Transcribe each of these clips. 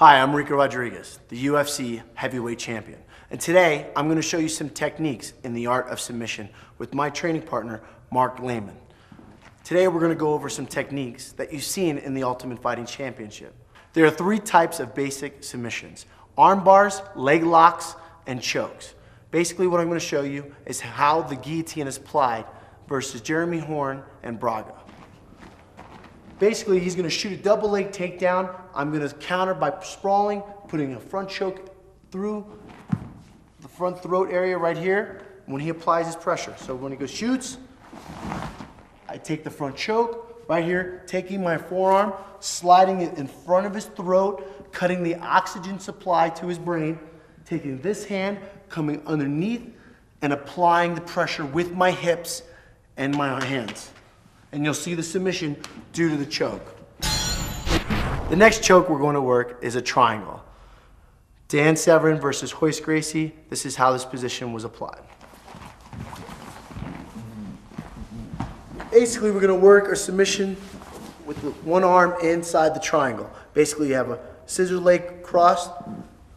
Hi, I'm Rico Rodriguez, the UFC heavyweight champion. And today, I'm going to show you some techniques in the art of submission with my training partner, Mark Lehman. Today, we're going to go over some techniques that you've seen in the Ultimate Fighting Championship. There are three types of basic submissions: arm bars, leg locks, and chokes. Basically, what I'm going to show you is how the guillotine is applied versus Jeremy Horn and Braga. Basically, he's going to shoot a double leg takedown. I'm going to counter by sprawling, putting a front choke through the front throat area right here when he applies his pressure. So when he goes shoots, I take the front choke right here, taking my forearm, sliding it in front of his throat, cutting the oxygen supply to his brain, taking this hand, coming underneath, and applying the pressure with my hips and my hands. And you'll see the submission due to the choke. The next choke we're going to work is a triangle. Dan Severn versus Royce Gracie. This is how this position was applied. Basically, we're going to work our submission with one arm inside the triangle. Basically, you have a scissor leg crossed,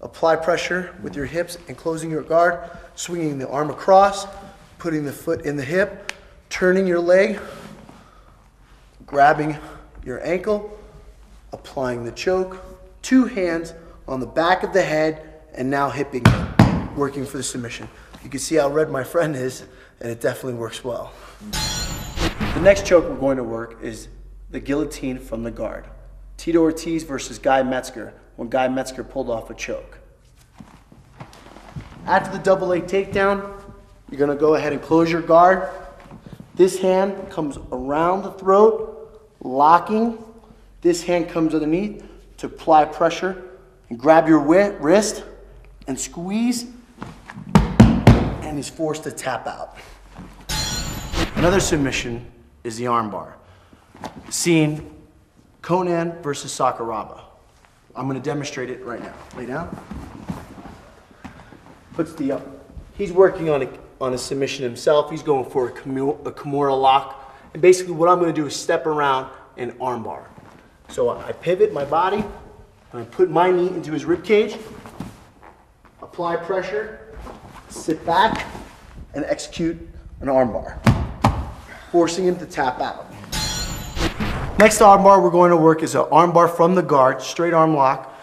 apply pressure with your hips and closing your guard, swinging the arm across, putting the foot in the hip, turning your leg, grabbing your ankle, applying the choke, two hands on the back of the head, and now hipping it, working for the submission. You can see how red my friend is, and it definitely works well. The next choke we're going to work is the guillotine from the guard. Tito Ortiz versus Guy Metzger, when Guy Metzger pulled off a choke. After the double leg takedown, you're going to go ahead and close your guard. This hand comes around the throat, locking. This hand comes underneath to apply pressure and grab your wrist and squeeze, and he's forced to tap out. Another submission is the armbar. Seen Conan versus Sakuraba. I'm going to demonstrate it right now. Lay down. Puts the up. He's working on a submission himself. He's going for a Kimura lock. And basically what I'm going to do is step around and armbar. So I pivot my body, and I put my knee into his rib cage, apply pressure, sit back, and execute an armbar, forcing him to tap out. Next armbar we're going to work is an armbar from the guard, straight arm lock.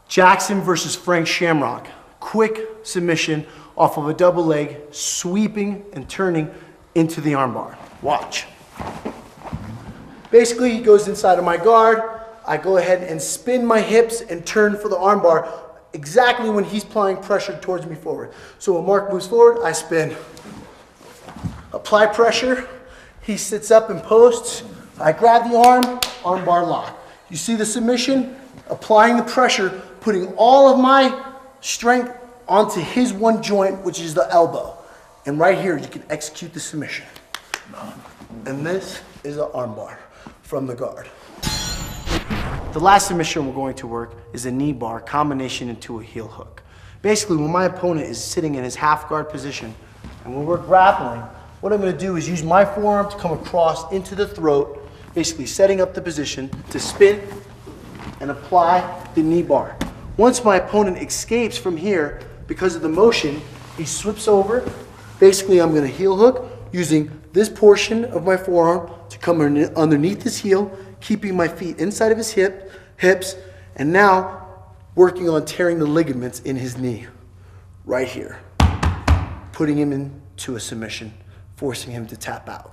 Jackson versus Frank Shamrock. Quick submission off of a double leg, sweeping and turning into the armbar. Watch. Basically, he goes inside of my guard. I go ahead and spin my hips and turn for the armbar exactly when he's applying pressure towards me forward. So when Mark moves forward, I spin. Apply pressure. He sits up and posts. I grab the arm, armbar lock. You see the submission? Applying the pressure, putting all of my strength onto his one joint, which is the elbow. And right here, you can execute the submission. And this is an armbar from the guard. The last submission we're going to work is a knee bar combination into a heel hook. Basically, when my opponent is sitting in his half guard position, and when we're grappling, what I'm going to do is use my forearm to come across into the throat, basically setting up the position to spin and apply the knee bar. Once my opponent escapes from here, because of the motion, he slips over. Basically, I'm going to heel hook using this portion of my forearm to come underneath his heel, keeping my feet inside of his hips, and now working on tearing the ligaments in his knee, right here. Putting him into a submission, forcing him to tap out.